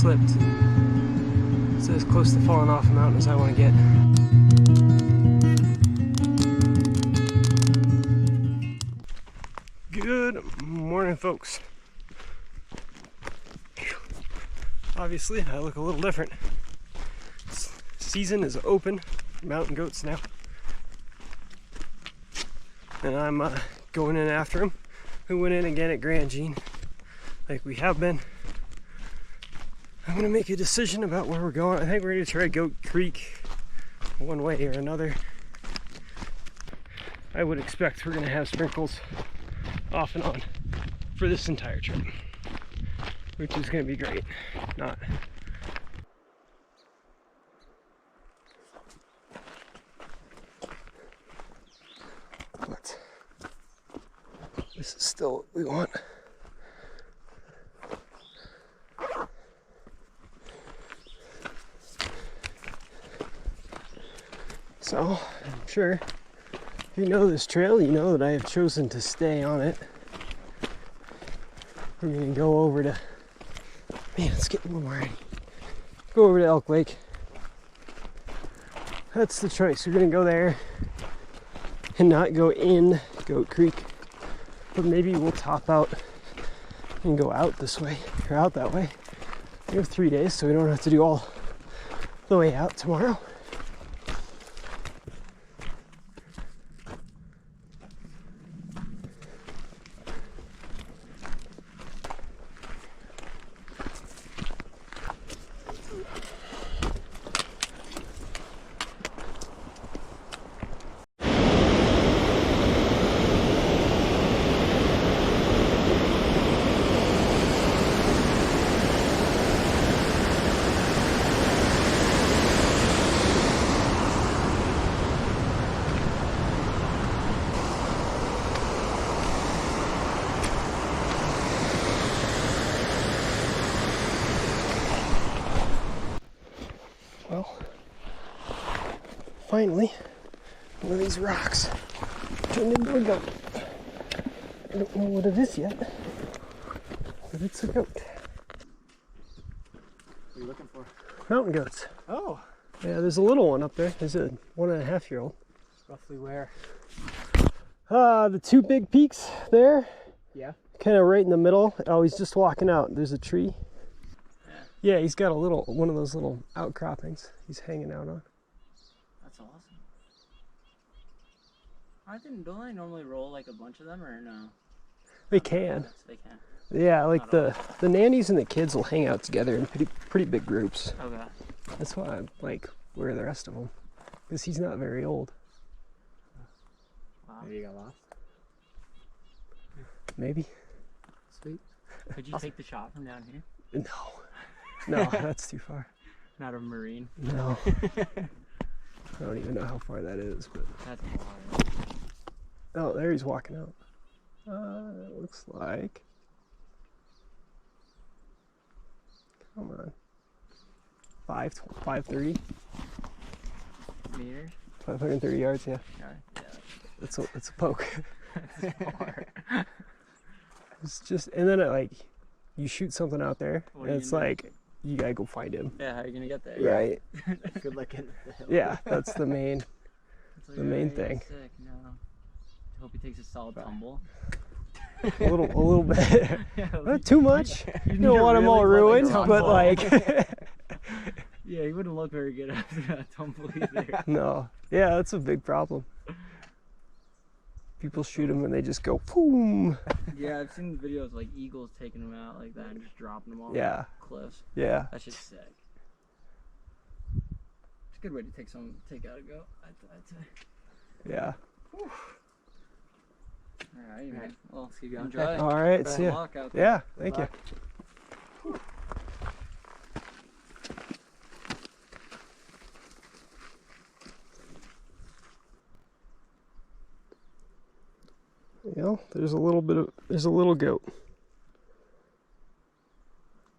slipped. It's as close to falling off a mountain as I want to get. Good morning, folks. Obviously, I look a little different. Season is open for mountain goats now. And I'm going in after them. We went in again at Grand Jean, like we have been. I'm gonna make a decision about where we're going. I think we're gonna try Goat Creek one way or another. I would expect we're gonna have sprinkles off and on for this entire trip, which is gonna be great. Not. But this is still what we want. So, I'm sure if you know this trail, you know that I have chosen to stay on it. We're gonna go over to, man, it's getting a little rainy. Go over to Elk Lake. That's the choice. We're gonna go there and not go in Goat Creek, but maybe we'll top out and go out this way, or out that way. We have 3 days, so we don't have to do all the way out tomorrow. Well, finally, one of these rocks turned into a goat. I don't know what it is yet, but it's a goat. What are you looking for? Mountain goats. Oh. Yeah, there's a little one up there. There's a 1.5-year-old. Roughly where? The two big peaks there. Yeah. Kind of right in the middle. Oh, he's just walking out. There's a tree. Yeah, he's got one of those little outcroppings he's hanging out on. That's awesome. Don't I normally roll like a bunch of them, or no? They can. They can. Yeah, like the nannies and the kids will hang out together in pretty big groups. Okay. That's why I like where the rest of them, because he's not very old. Wow. Maybe you got lost? Maybe. Sweet. Could you take the shot from down here? No, that's too far. Not a marine? No. I don't even know how far that is, but... That's far. Oh, there he's walking out. It looks like... Come on. 530? Meters? 530 yards, yeah. Yeah. It's a poke. That's far. It's just... And then you shoot something out there, and it's like... You gotta go find him. Yeah, how are you gonna get there? Right. Good luck getting the hill. Yeah, that's the main thing. Sick. No. Hope he takes a solid tumble. A little bit. Yeah, Not too much. You don't want him all ruined, but yeah, he wouldn't look very good after that tumble either. No. Yeah, that's a big problem. People shoot him and they just go boom. Yeah, I've seen videos like eagles taking them out like that and just dropping them off cliffs. Yeah. That's just sick. It's a good way to take out a goat, I'd say. Yeah. Whew. Alright, man. Well, let's keep you enjoy. Alright, see ya. Yeah, thank you. You know, there's a little goat.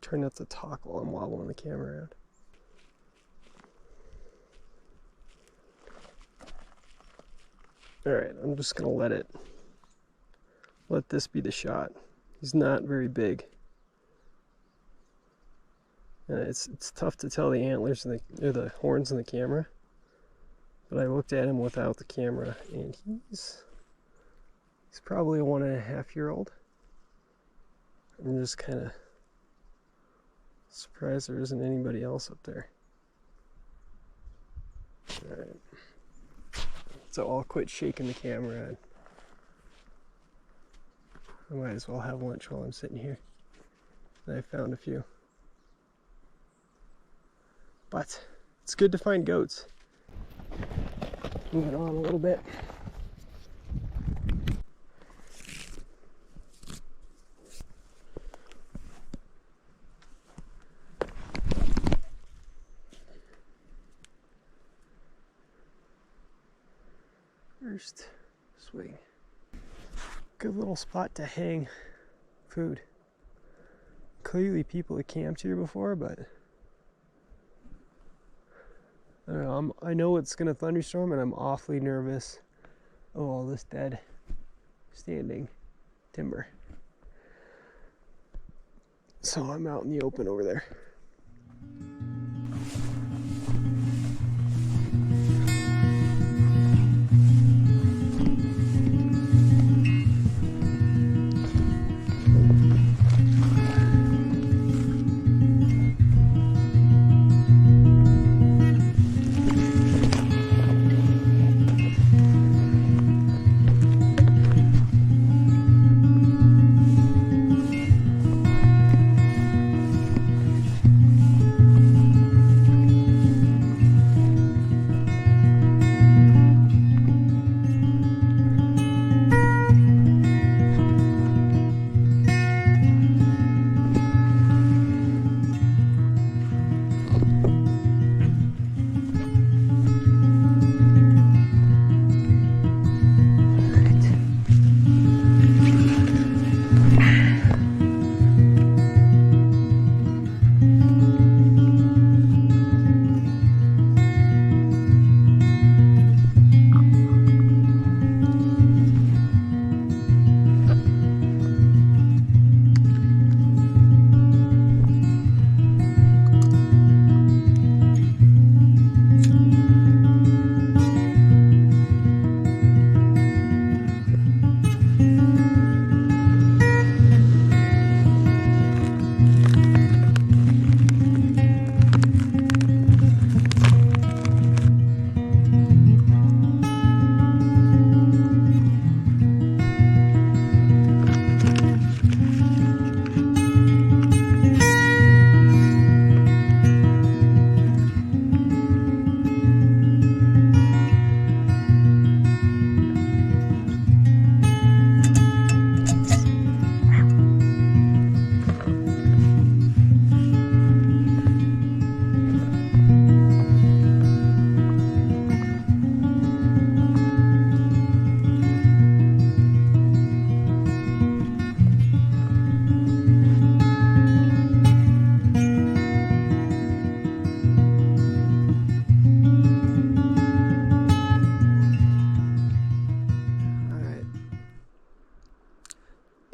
Try not to talk while I'm wobbling the camera around. Alright, I'm just gonna let this be the shot. He's not very big. It's tough to tell the antlers and or the horns in the camera, but I looked at him without the camera, and he's probably a 1.5-year-old. I'm just kind of surprised there isn't anybody else up there. Alright. So I'll quit shaking the camera and I might as well have lunch while I'm sitting here. I found a few. But it's good to find goats. Moving on a little bit. First swing. Good little spot to hang food. Clearly people have camped here before, but I don't know, I know it's gonna thunderstorm and I'm awfully nervous of all this dead standing timber. So I'm out in the open over there.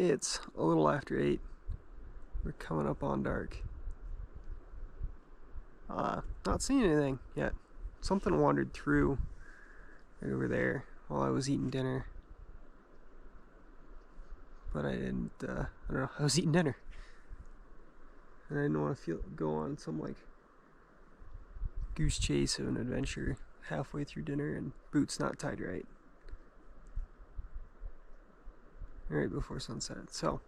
It's a little after 8. We're coming up on dark. Not seeing anything yet. Something wandered through right over there while I was eating dinner. But I didn't, I don't know, I was eating dinner. And I didn't want to go on some like goose chase of an adventure halfway through dinner and boots not tied right. Right before sunset. So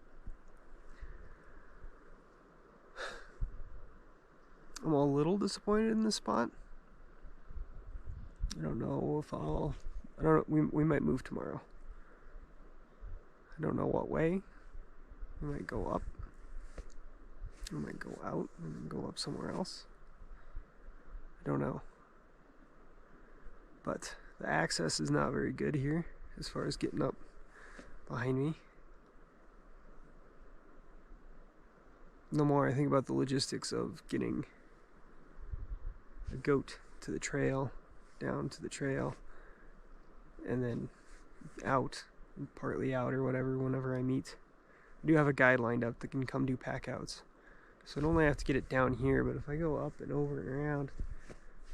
I'm a little disappointed in this spot. I don't know if I don't know, we might move tomorrow. I don't know what way. We might go up. We might go out and then go up somewhere else. I don't know. But the access is not very good here as far as getting up behind me. The more I think about the logistics of getting a goat to the trail, down to the trail, and then out, partly out or whatever, whenever I meet. I do have a guide lined up that can come do pack outs So I'd only have to get it down here, but if I go up and over and around,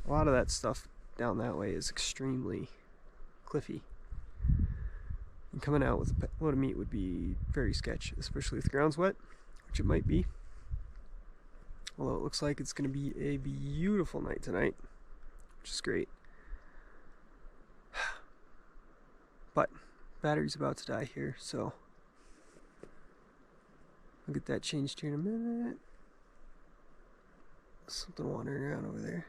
a lot of that stuff down that way is extremely cliffy. And coming out with a load of meat would be very sketch, especially if the ground's wet, which it might be. Although it looks like it's going to be a beautiful night tonight, which is great. But battery's about to die here, so I'll get that changed here in a minute. Something wandering around over there.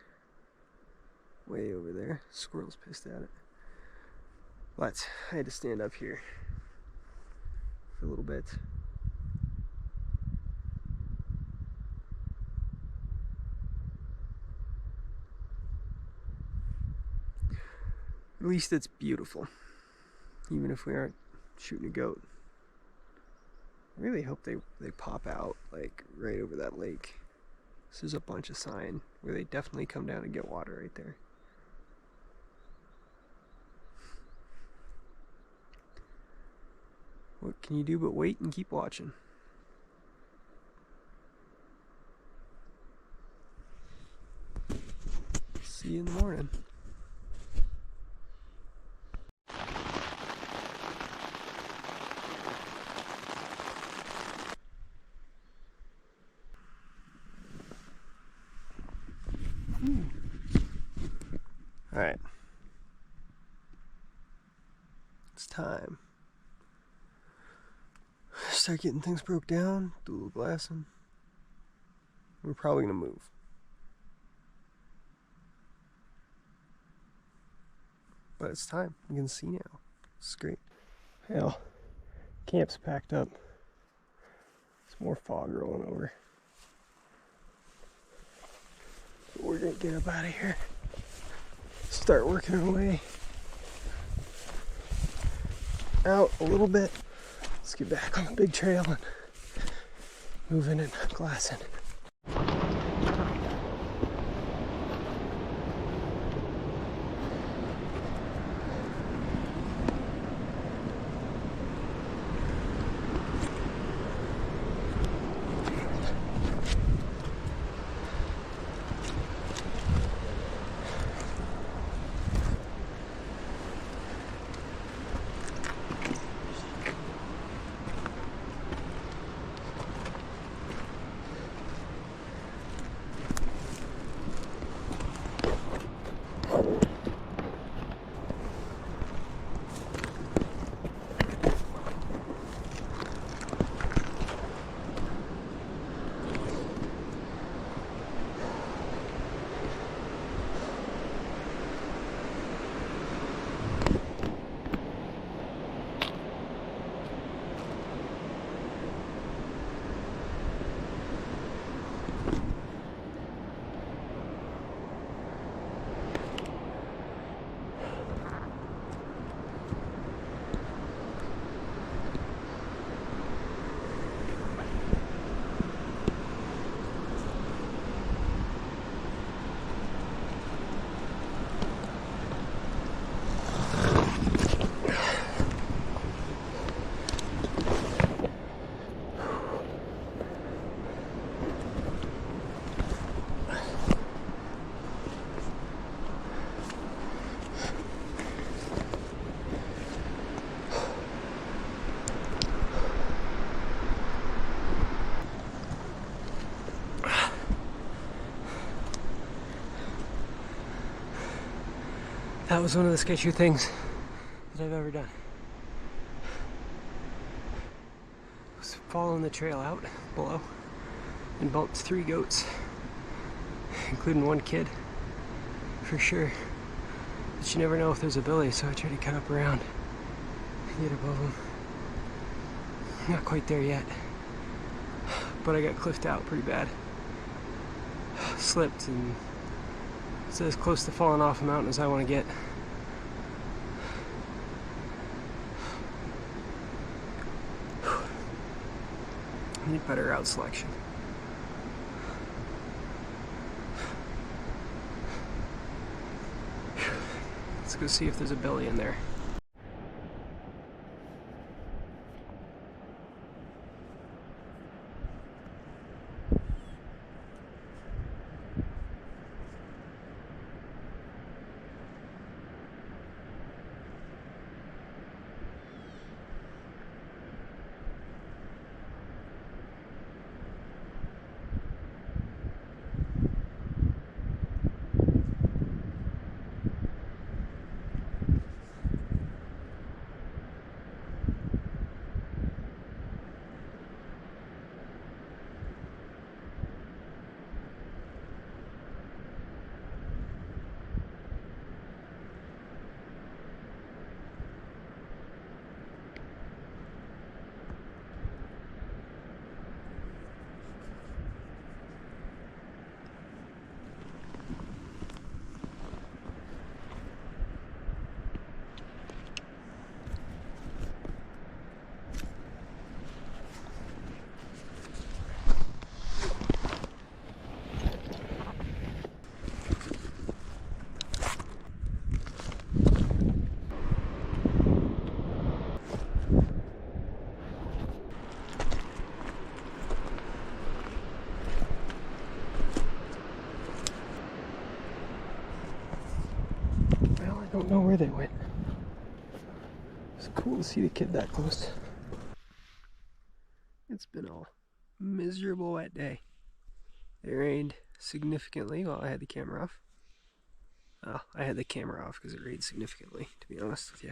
Way over there. Squirrel's pissed at it. But I had to stand up here for a little bit. At least it's beautiful, even if we aren't shooting a goat. I really hope they pop out like right over that lake. This is a bunch of sign where they definitely come down and get water right there. What can you do but wait and keep watching? See you in the morning. Alright. It's time. Start getting things broke down, do a little glassing. We're probably gonna move. But it's time. You can see now. It's great. Hell, camp's packed up. There's more fog rolling over. But we're gonna get up out of here. Start working our way out a little bit. Let's get back on the big trail and moving and glassing. That was one of the sketchier things that I've ever done. I was following the trail out below and bumped 3 goats, including 1 kid, for sure. But you never know if there's a billy, so I tried to cut up around and get above them. Not quite there yet, but I got cliffed out pretty bad. Slipped and it's as close to falling off a mountain as I want to get. I need better route selection. Let's go see if there's a billy in there. I don't know where they went. It's cool to see the kid that close. It's been a miserable wet day. It rained significantly while I had the camera off. I had the camera off because it rained significantly, to be honest with you.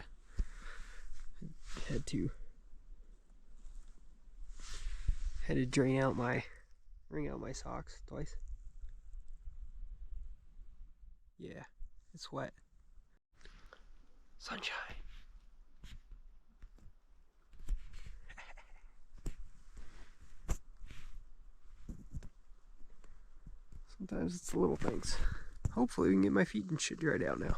I had to wring out my socks twice. Yeah, it's wet. Sunshine. Sometimes it's the little things. Hopefully we can get my feet and shit dried out now.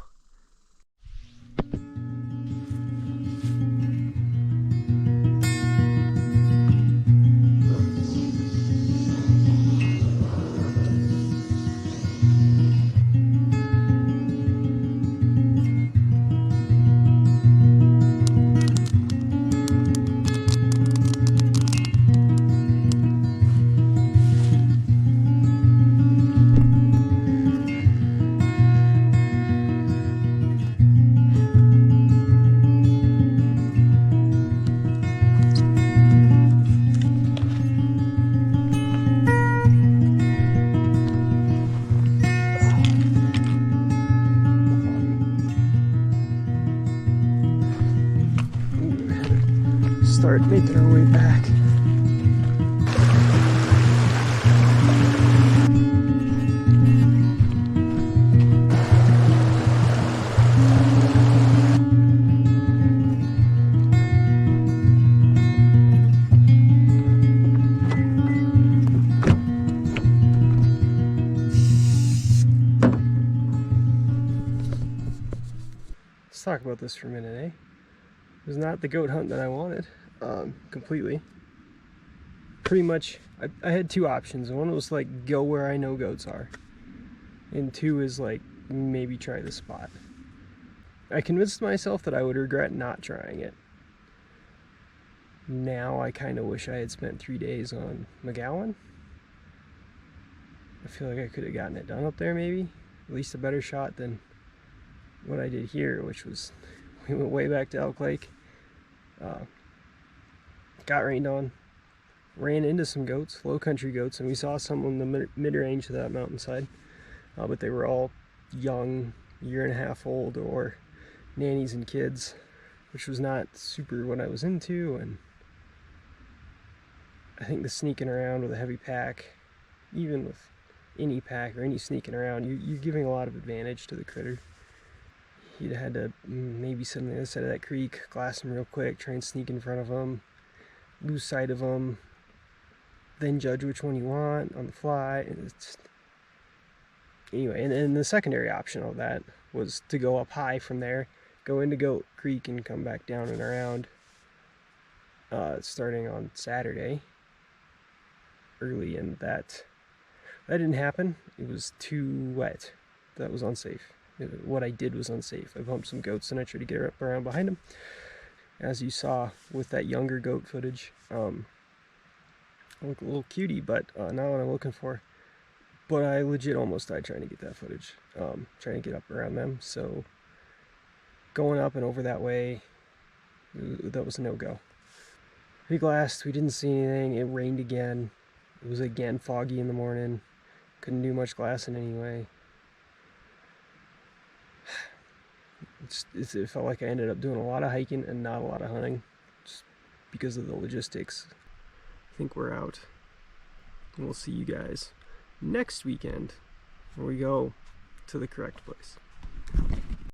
Start making our way back. Let's talk about this for a minute, eh? It was not the goat hunt that I wanted. Completely. Pretty much, I had two options. One was like, go where I know goats are. And two is like, maybe try the spot. I convinced myself that I would regret not trying it. Now I kind of wish I had spent 3 days on McGowan. I feel like I could have gotten it done up there maybe. At least a better shot than what I did here, which was, we went way back to Elk Lake. Got rained on, ran into some goats, low country goats, and we saw some on the mid-range of that mountainside, but they were all young, 1.5 old, or nannies and kids, which was not super what I was into. And I think the sneaking around with a heavy pack, even with any pack or any sneaking around, you're giving a lot of advantage to the critter. You'd had to maybe sit on the other side of that creek, glass them real quick, try and sneak in front of them, lose sight of them, then judge which one you want on the fly. And it's just... Anyway, and the secondary option of that was to go up high from there, go into Goat Creek and come back down and around, starting on Saturday early, and that didn't happen. It was too wet. That was unsafe. What I did was unsafe. I bumped some goats and I tried to get up around behind them, as you saw with that younger goat footage. I look a little cutie, but not what I'm looking for. But I legit almost died trying to get that footage, trying to get up around them. So going up and over that way, that was a no-go. We glassed, we didn't see anything. It rained again. It was again foggy in the morning. Couldn't do much glassing anyway. It felt like I ended up doing a lot of hiking and not a lot of hunting, just because of the logistics. I think we're out, and we'll see you guys next weekend when we go to the correct place.